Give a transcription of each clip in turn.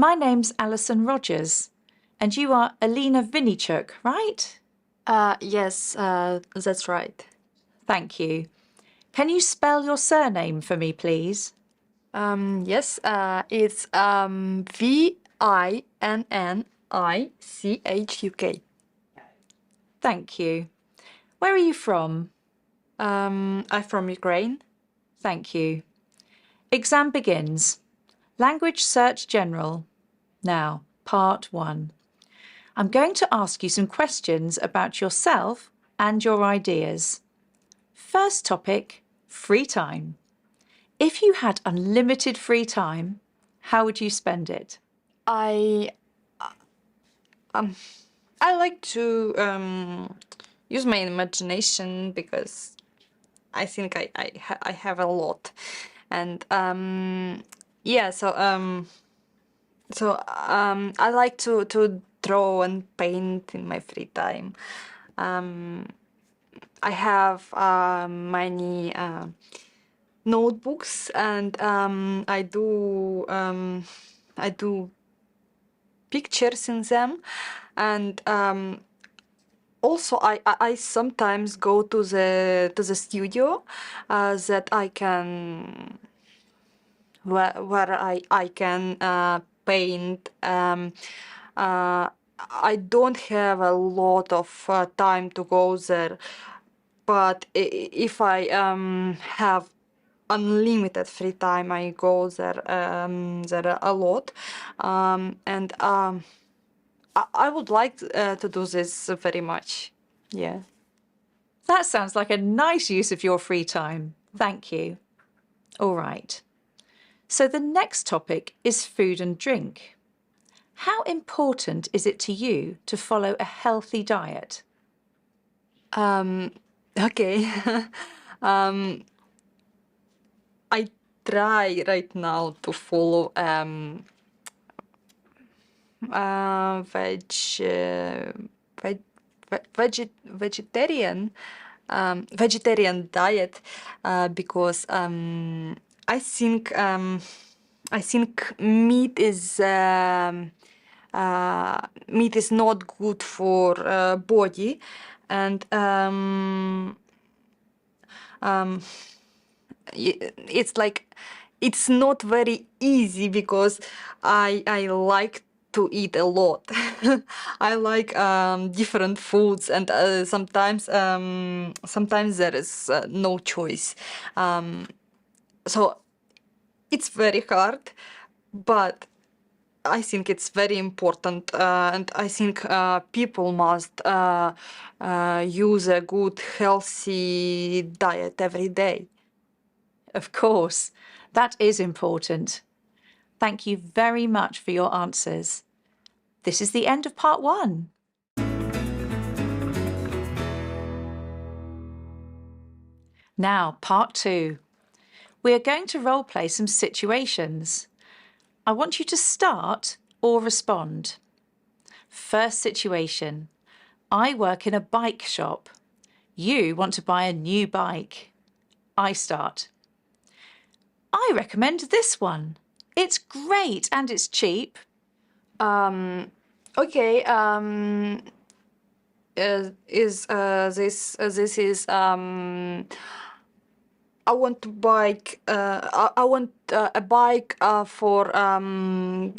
My name's Alison Rogers, and you are Alina Vinichuk, right? Yes, that's right. Thank you. Can you spell your surname for me, please? Yes, it's Vinnnichuk. Thank you. Where are you from? I'm from Ukraine. Thank you. Exam begins. LanguageCert General. Now, part 1. I'm going to ask you some questions about yourself and your ideas. First topic, free time. If you had unlimited free time, how would you spend it? I like to use my imagination because I think I have a lot, and yeah, I like to draw and paint in my free time. I have many notebooks, and I do pictures in them, and also I sometimes go to the studio that I can where I can paint. I don't have a lot of time to go there, but if I have unlimited free time, I go there a lot, and I would like to do this very much. Yeah. That sounds like a nice use of your free time. Thank you. All right. So the next topic is food and drink. How important is it to you to follow a healthy diet? Okay. I try right now to follow vegetarian vegetarian diet because I think meat is not good for body, and it's like it's not very easy because I like to eat a lot. I like different foods, and sometimes there is no choice. So it's very hard, but I think it's very important, and I think people must use a good, healthy diet every day. Of course, that is important. Thank you very much for your answers. This is the end of part 1. Now, part 2. We are going to role play some situations. I want you to start or respond. First situation. I work in a bike shop. You want to buy a new bike. I start. I recommend this one. It's great and it's cheap. Okay. Is this is I want to bike. I want a bike for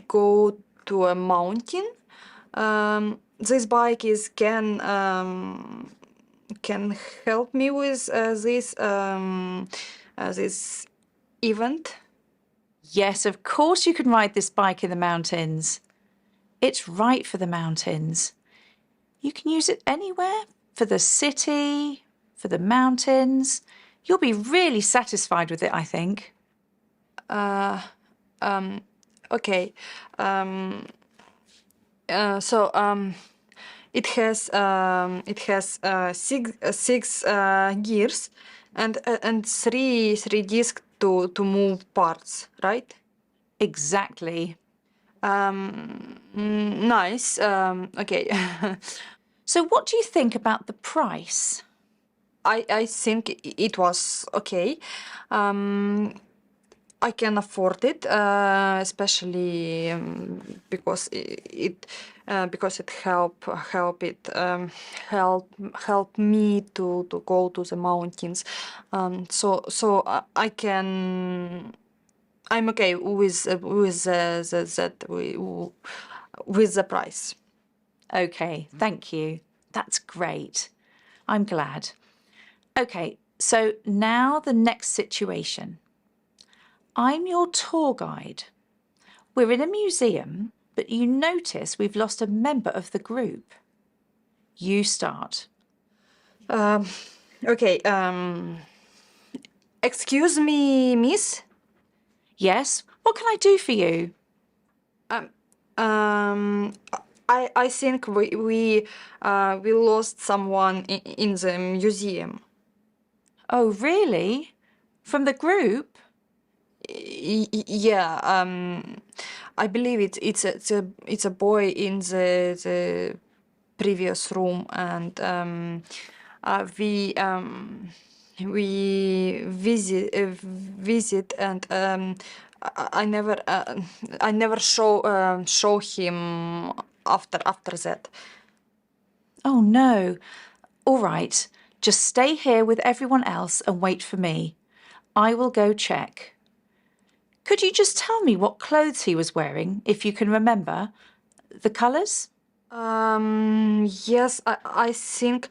go to a mountain. This bike is can help me with this event. Yes, of course you can ride this bike in the mountains. It's right for the mountains. You can use it anywhere, for the city, for the mountains. You'll be really satisfied with it, I think. Okay. So it has six gears and three discs to move parts, right? Exactly. Nice. Okay. So what do you think about the price? I think it was okay. I can afford it, especially because it help me to go to the mountains. So I'm okay with the price. Okay, thank you. That's great. I'm glad. Okay, so now the next situation. I'm your tour guide. We're in a museum, but you notice we've lost a member of the group. You start. Okay. Excuse me, miss. Yes, what can I do for you? Um, I think we lost someone in the museum. Oh, really? From the group? Yeah. I believe it's a boy in the previous room, and we visit, and I never show him after that. Oh, no. All right, just stay here with everyone else and wait for me. I will go check. Could you just tell me what clothes he was wearing, if you can remember? The colours? Yes, I think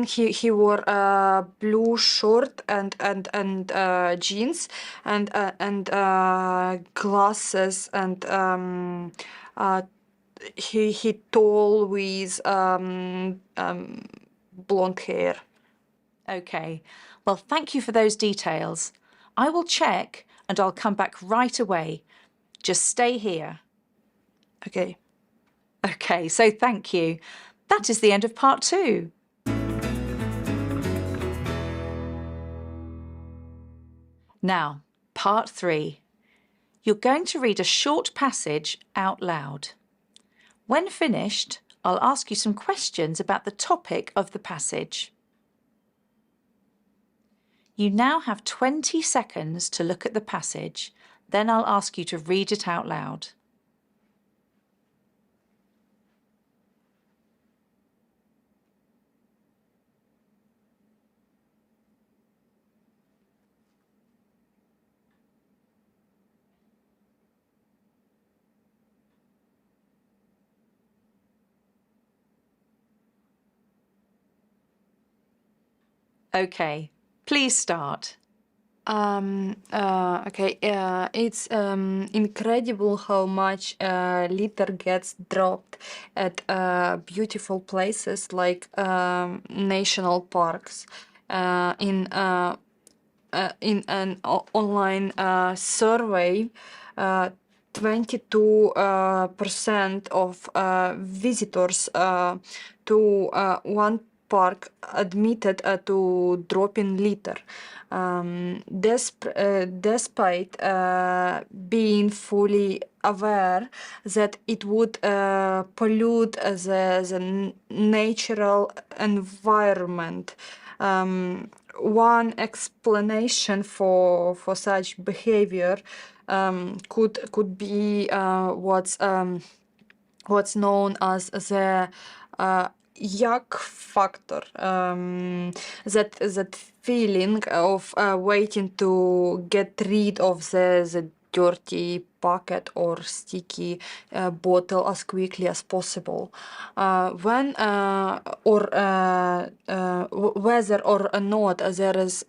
he wore a blue shirt and jeans and glasses, and he tall with blonde hair. Okay, well, thank you for those details. I will check and I'll come back right away. Just stay here. Okay. Okay, so thank you. That is the end of part 2. Now, part 3. You're going to read a short passage out loud. When finished, I'll ask you some questions about the topic of the passage. You now have 20 seconds to look at the passage, then I'll ask you to read it out loud. Okay, please start. Okay. It's incredible how much litter gets dropped at beautiful places like national parks. In an online survey, 22% of visitors to one park admitted to dropping litter, despite being fully aware that it would pollute the natural environment. One explanation for such behavior could be what's known as the yuck factor. That feeling of waiting to get rid of the dirty packet or sticky bottle as quickly as possible. When or whether or not there is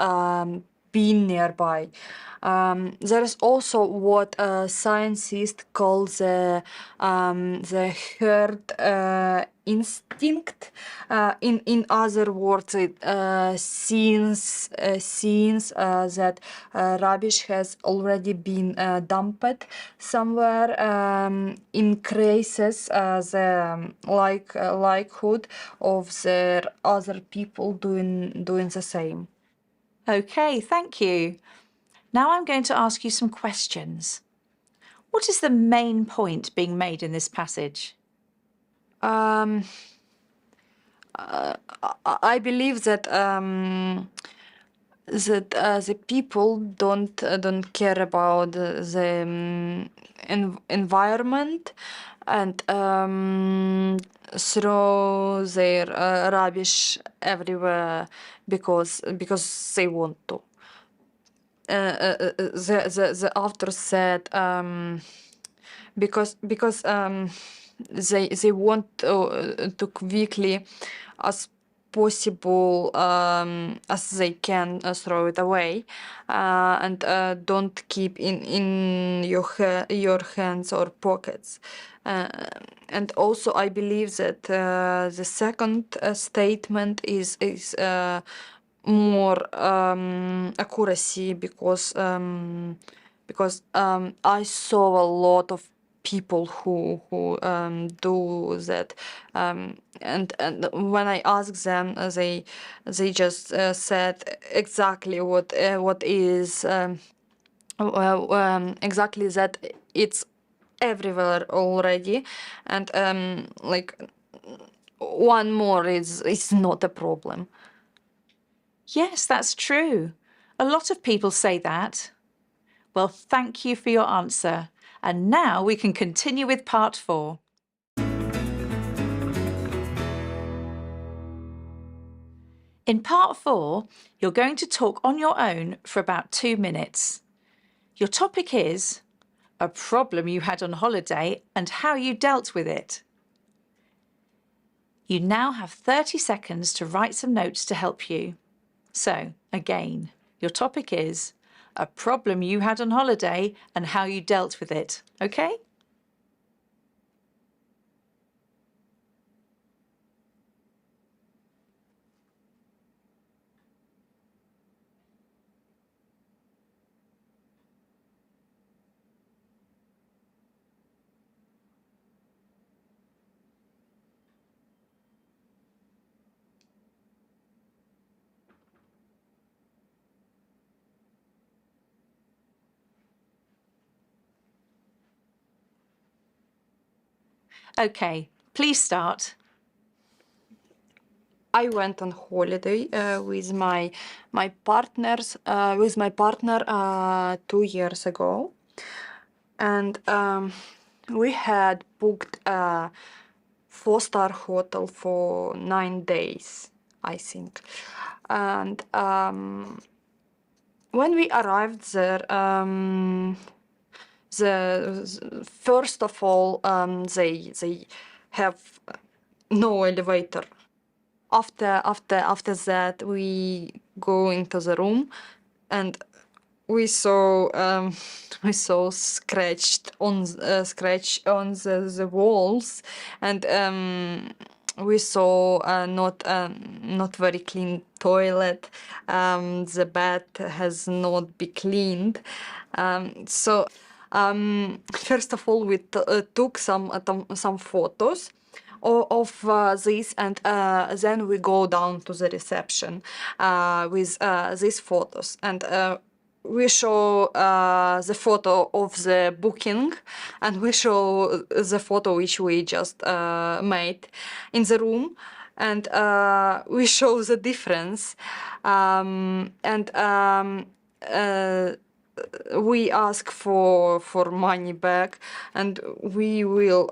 bin nearby. There is also what scientists call the herd instinct. In other words, it since that rubbish has already been dumped somewhere, increases the likelihood of the other people doing the same. Okay, thank you. Now I'm going to ask you some questions. What is the main point being made in this passage? I believe that that the people don't care about the environment and throw their rubbish everywhere because they want to. The author said because they want to quickly as possible as they can throw it away and don't keep in your hands or pockets. And also I believe that the second statement is more accuracy because I saw a lot of people who do that, and when I asked them, they just said exactly what is exactly that it's everywhere already, and like one more is not a problem. Yes, that's true. A lot of people say that. Well, thank you for your answer. And now we can continue with part 4. In part 4, you're going to talk on your own for about 2 minutes. Your topic is a problem you had on holiday and how you dealt with it. You now have 30 seconds to write some notes to help you. So, again, your topic is a problem you had on holiday and how you dealt with it, okay? Okay, please start. I went on holiday with my partners with my partner 2 years ago, and we had booked a 4-star hotel for 9 days, I think. And when we arrived there, first of all, they have no elevator. After that, we go into the room, and we saw scratch on the walls, and we saw not very clean toilet. The bed has not been cleaned. So first of all, we took some photos of this, and then we go down to the reception with these photos, and we show the photo of the booking, and we show the photo which we just made in the room, and we show the difference, and we ask for money back, and we will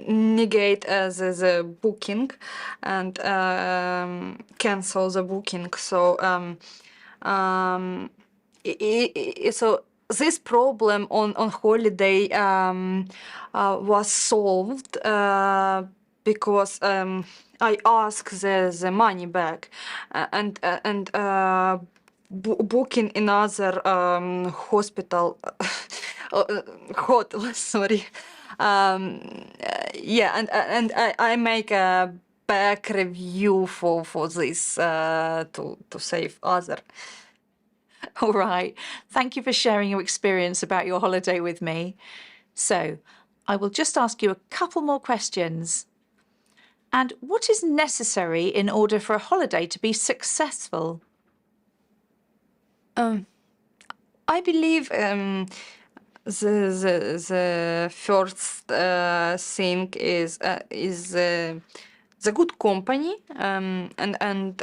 negate the booking and cancel the booking. So so this problem on holiday was solved because I asked the money back, and booking another hospital hotel, sorry. Yeah, and I make a back review for this to save other. All right, thank you for sharing your experience about your holiday with me. So, I will just ask you a couple more questions. And what is necessary in order for a holiday to be successful? I believe the first thing is the good company, and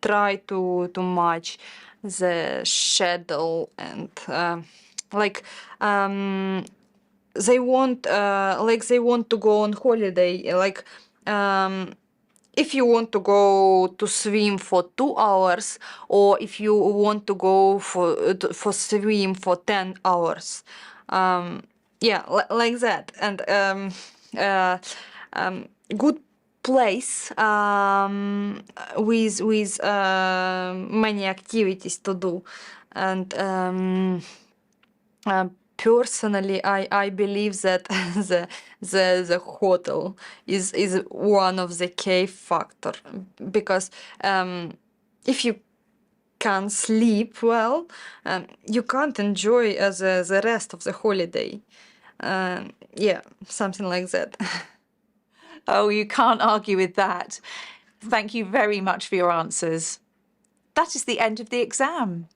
try to match the schedule, and like they want to go on holiday, like if you want to go to swim for 2 hours, or if you want to go for swim for 10 hours, yeah, like that. And good place with many activities to do. And personally, I believe that the hotel is one of the key factor, because if you can't sleep well, you can't enjoy the rest of the holiday. Yeah, something like that. Oh, you can't argue with that. Thank you very much for your answers. That is the end of the exam.